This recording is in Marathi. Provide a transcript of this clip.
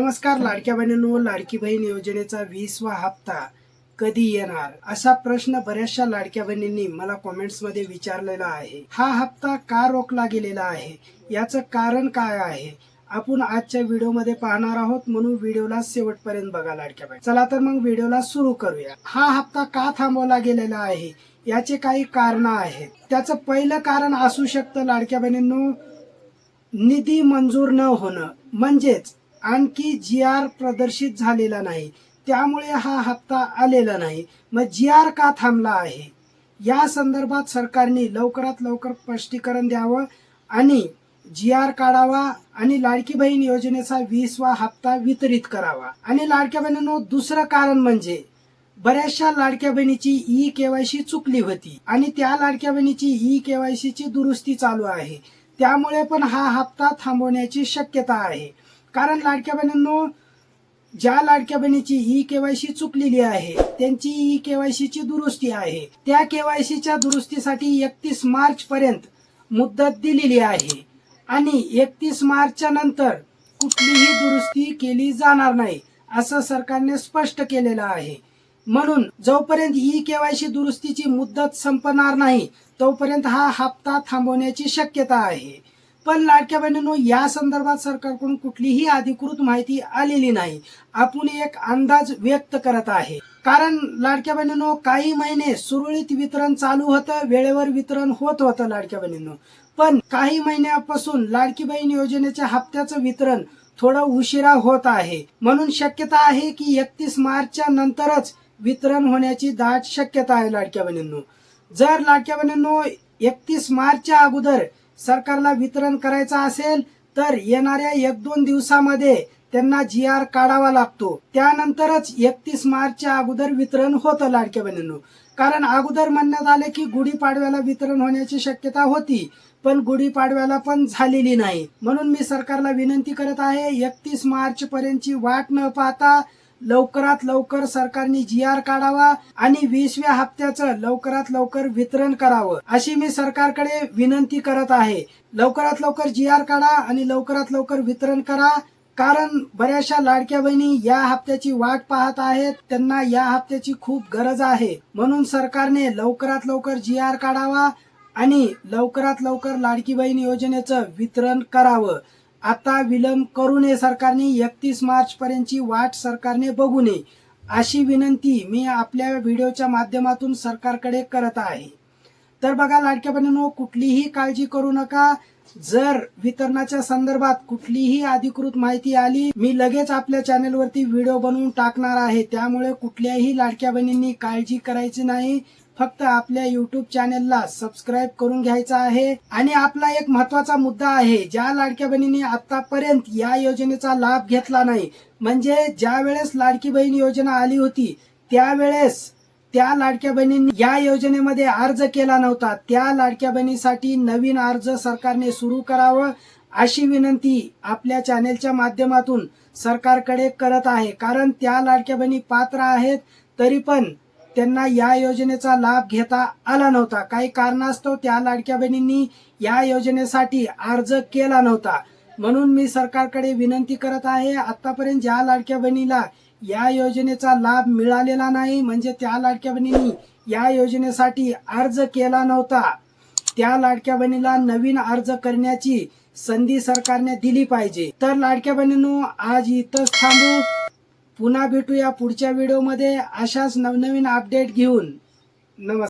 नमस्कार लाडक्या बहिणींनो, लाडकी बहीण योजनेचा 20वा हप्ता कधी येणार असा प्रश्न बऱ्याचशा लाडक्या बहिणींनी मला कमेंट्स मध्ये विचारलेला आहे। हा हप्ता का रोखला गेलेला आहे, याचं कारण काय आहे, आपण आजच्या व्हिडिओ मध्ये पाहणार आहोत, म्हणून व्हिडिओला शेवटपर्यंत बघा लाडक्या बहिणी। चला तर मग व्हिडिओला सुरू करूया। हा हप्ता का थांबवला गेलेला आहे याचे काही कारण आहेत। त्याचं पहिलं कारण असू शकतं लाडक्या बहिणींनो, निधी मंजूर न होणं, म्हणजेच आणखी GR प्रदर्शित झालेला नाही, त्यामुळे हा हप्ता आलेला नाही। मग GR का थांबला आहे या संदर्भात सरकारने लवकरात लवकर स्पष्टीकरण द्यावं आणि GR काढावा आणि लाडकी बहीण योजनेचा 20वा हप्ता वितरित करावा। आणि लाडक्या बहिणींनो, दुसरं कारण म्हणजे बऱ्याचशा लाडक्या बहिणीची E-KYC चुकली होती आणि त्या लाडक्या बहिणीची E-KYC ची दुरुस्ती चालू आहे, त्यामुळे पण हा हप्ता थांबवण्याची शक्यता आहे। कारण लाडक्या बहिणींनो, ज्या लाडक्या बहिणीची E-KYC चुकलेली आहे त्यांची E-KYC ची दुरुस्ती आहे, त्या KYC च्या दुरुस्तीसाठी 31 मार्च पर्यंत मुदत दिलेली आहे आणि 31 मार्चच्या नंतर कुठलीही दुरुस्ती केली जाणार नाही असं सरकारने स्पष्ट केलेलं आहे। म्हणून जोपर्यंत E-KYC दुरुस्तीची मुदत संपणार नाही तोपर्यंत हा हप्ता थांबवण्याची शक्यता आहे। पण लाडक्या बहिणींनो, या संदर्भात सरकारकडून कुठलीही अधिकृत माहिती आलेली नाही, आपण एक अंदाज व्यक्त करत आहे। कारण लाडक्या बहिणींनो, काही महिने सुरळीत वितरण चालू होतं, वेळेवर वितरण होत होतं लाडक्या बहिणींनो, पण काही महिन्यापासून लाडकी बहीण योजनेच्या हप्त्याचं वितरण थोडं उशिरा होत आहे। म्हणून शक्यता आहे की 31 मार्चच्या नंतरच वितरण होण्याची दाट शक्यता आहे लाडक्या बहिणींनो। जर लाडक्या बहिणींनो 31 मार्चच्या अगोदर सरकारला वितरण करायचं असेल तर येणाऱ्या 1-2 दिवसामध्ये त्यांना GR काढावा लागतो, त्यानंतरच 31 मार्चच्या अगोदर वितरण होतं लाडक्या बहिणींनो। कारण अगोदर म्हणण्यात आले की गुढीपाडव्याला वितरण होण्याची शक्यता होती, पण गुढीपाडव्याला पण झालेली नाही। म्हणून मी सरकारला विनंती करत आहे, 31 मार्च पर्यंतची वाट न पाहता लवकरात लवकर सरकारने GR काढावा आणि 20व्या हप्त्याचं लवकरात लवकर वितरण करावं अशी मी सरकारकडे विनंती करत आहे। लवकरात लवकर GR काढा आणि लवकरात लवकर वितरण करा, कारण बऱ्याचशा लाडक्या बहिणी या हप्त्याची वाट पाहत आहेत, त्यांना या हप्त्याची खूप गरज आहे। म्हणून सरकारने लवकरात लवकर GR काढावा आणि लवकरात लवकर लाडकी बहीण योजनेचं वितरण करावं। आता विलंब करू नये सरकारने, 31 मार्च पर्यंतची वाट सरकारने बघू नये अशी विनंती मी आपल्या व्हिडिओच्या माध्यमातून सरकारकडे करत आहे। तर बघा लाडक्या बहिणींनो, कुठलीही काळजी करू नका। जर वितरणाच्या संदर्भात कुठलीही अधिकृत माहिती आली, मी लगेच आपल्या चॅनलवरती व्हिडिओ बनवून टाकणार आहे, त्यामुळे कुठल्याही लाडक्या बहिणींनी काळजी करायची नाही। फक्त आपल्या YouTube चॅनलला सबस्क्राईब करून घ्यायचा आहे। आणि आपला एक महत्वाचा मुद्दा आहे, ज्या लाडक्या बहिणींनी आतापर्यंत या योजनेचा लाभ घेतला नाही, म्हणजे ज्या वेळेस लाडकी बहीण योजना आली होती त्यावेळेस त्या लाडक्या बहिणींनी या योजनेमध्ये अर्ज केला नव्हता, त्या लाडक्या बहिणीसाठी नवीन अर्ज सरकारने सुरू करावं अशी विनंती आपल्या चॅनलच्या माध्यमातून सरकारकडे करत आहे। कारण त्या लाडक्या बहिणी पात्र आहेत, तरी पण त्यांना या योजनेचा लाभ घेता आला नव्हता, काही कारणास्तव त्या लाडक्या बहिणींनी या योजनेसाठी अर्ज केला नव्हता। म्हणून मी सरकारकडे विनंती करत आहे, आतापर्यंत ज्या लाडक्या बहिणीला या योजनेचा लाभ मिळालेला नाही, म्हणजे त्या लाडक्या बहिणींनी या योजनेसाठी अर्ज केला नव्हता, त्या लाडक्या बहिणीला नवीन अर्ज करण्याची संधी सरकारने दिली पाहिजे। तर लाडक्या बहिणींनो, आज इथंच थांबू, पुन्हा भेटूया पुढच्या व्हिडिओमध्ये अशाच नवनवीन अपडेट घेऊन। नमस्कार।